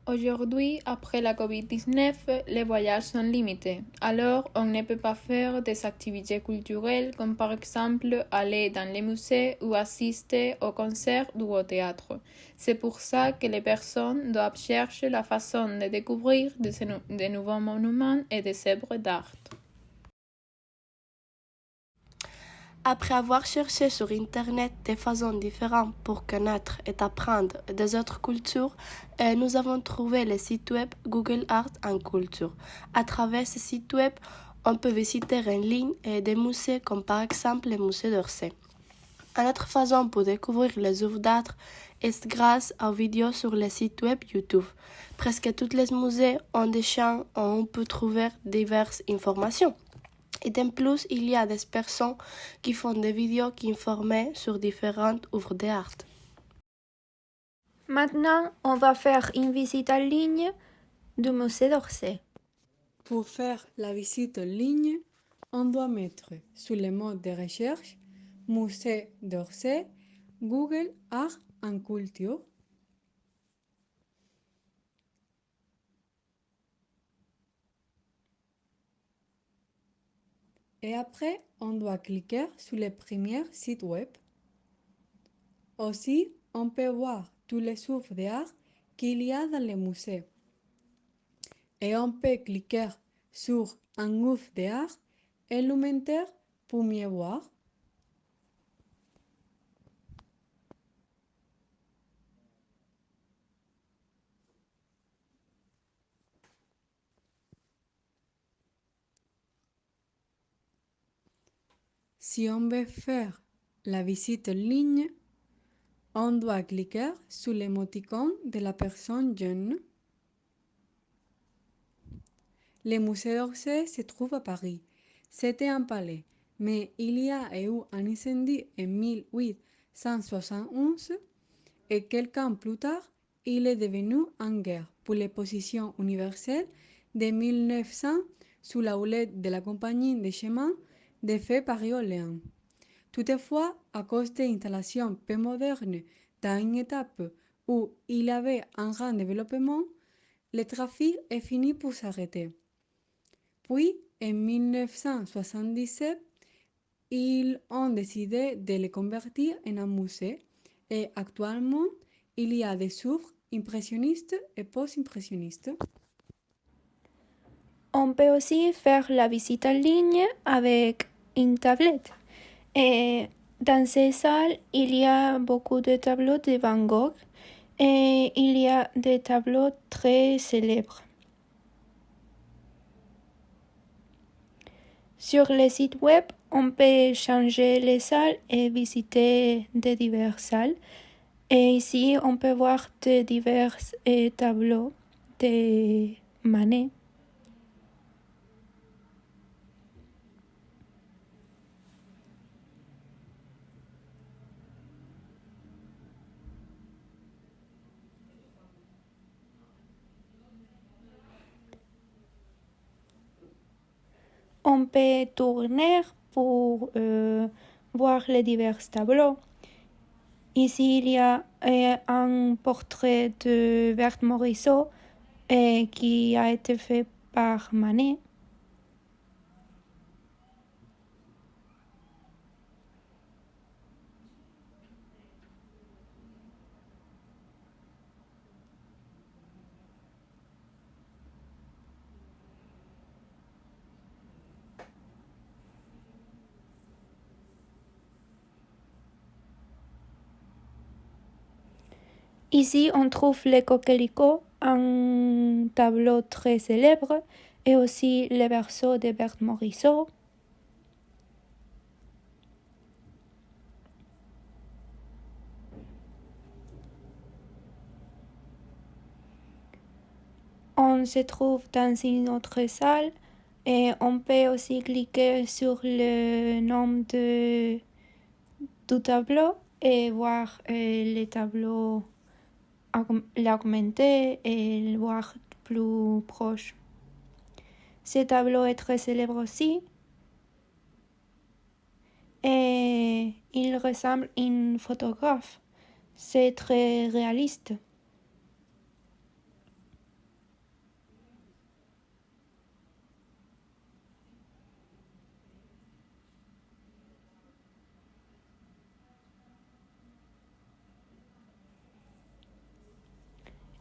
Aujourd'hui, après la COVID-19, les voyages sont limités. Alors, on ne peut pas faire des activités culturelles comme par exemple aller dans les musées ou assister aux concerts ou au théâtre. C'est pour ça que les personnes doivent chercher la façon de découvrir de nouveaux monuments et des œuvres d'art. Après avoir cherché sur Internet des façons différentes pour connaître et apprendre des autres cultures, nous avons trouvé le site web Google Art and Culture. À travers ce site web, on peut visiter en ligne des musées comme par exemple le musée d'Orsay. Une autre façon pour découvrir les œuvres d'art est grâce aux vidéos sur le site web YouTube. Presque tous les musées ont des chaînes où on peut trouver diverses informations. Et en plus, il y a des personnes qui font des vidéos qui informent sur différentes œuvres d'art. Maintenant, on va faire une visite en ligne du musée d'Orsay. Pour faire la visite en ligne, on doit mettre sur le mot de recherche Musée d'Orsay, Google Art and Culture. Et après, on doit cliquer sur le premier site web. Aussi, on peut voir tous les œuvres d'art qu'il y a dans le musée. Et on peut cliquer sur un œuvre d'art élémentaire pour mieux voir. Si on veut faire la visite en ligne, on doit cliquer sur l'émoticône de la personne jeune. Le musée d'Orsay se trouve à Paris. C'était un palais, mais il y a eu un incendie en 1871 et quelques ans plus tard, il est devenu en guerre pour l'exposition universelle de 1900 sous la houlette de la compagnie de chemin de fer Paris-Orléans. Toutefois, à cause de l'installation peu moderne dans une étape où il y avait un grand développement, le trafic est fini pour s'arrêter. Puis, en 1977, ils ont décidé de le convertir en un musée et actuellement, il y a des œuvres impressionnistes et post-impressionnistes. On peut aussi faire la visite en ligne avec une tablette. Et dans ces salles, il y a beaucoup de tableaux de Van Gogh et il y a des tableaux très célèbres. Sur le site web, on peut changer les salles et visiter de diverses salles. Et ici, on peut voir de divers tableaux de Manet. On peut tourner pour voir les divers tableaux. Ici, il y a un portrait de Berthe Morisot qui a été fait par Manet. Ici, on trouve les coquelicots, un tableau très célèbre, et aussi les berceaux de Berthe Morisot. On se trouve dans une autre salle et on peut aussi cliquer sur le nom du tableau et voir les tableaux l'augmenter et le voir plus proche. Ce tableau est très célèbre aussi et il ressemble à un photographe. C'est très réaliste.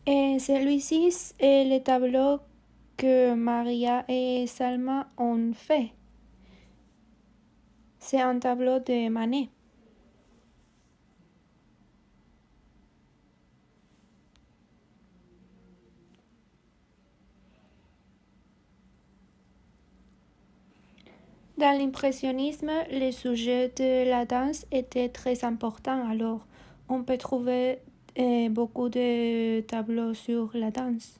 Et celui-ci est le tableau que Maria et Salma ont fait. C'est un tableau de Manet. Dans l'impressionnisme, le sujet de la danse était très important, alors on peut trouver beaucoup de tableaux sur la danse.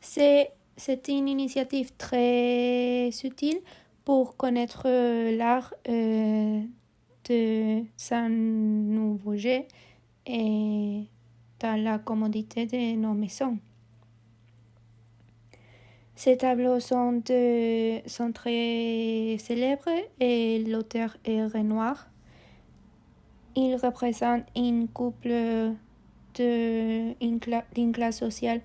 C'est une initiative très utile pour connaître l'art de sans nous bouger et dans la commodité de nos maisons. Ces tableaux sont très célèbres et l'auteur est Renoir. Il représente une couple d'une classe sociale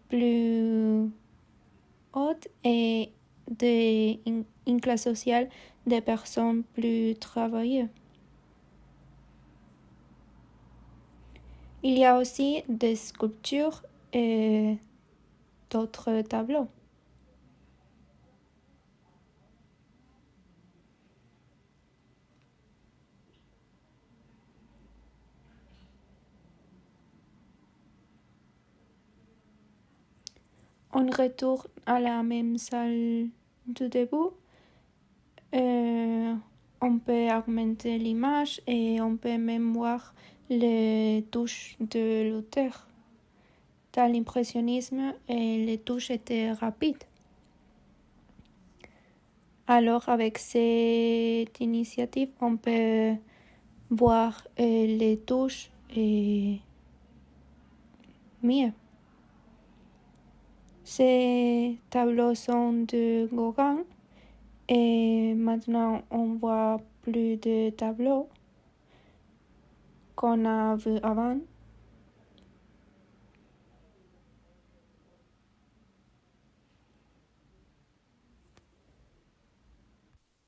plus haute et une classe sociale des personnes plus travailleuses. Il y a aussi des sculptures et d'autres tableaux. On retourne à la même salle du début. On peut augmenter l'image et on peut même voir les touches de l'auteur. Dans l'impressionnisme, les touches étaient rapides. Alors, avec cette initiative, on peut voir les touches mieux. Ces tableaux sont de Gauguin et maintenant on voit plus de tableaux qu'on a vus avant.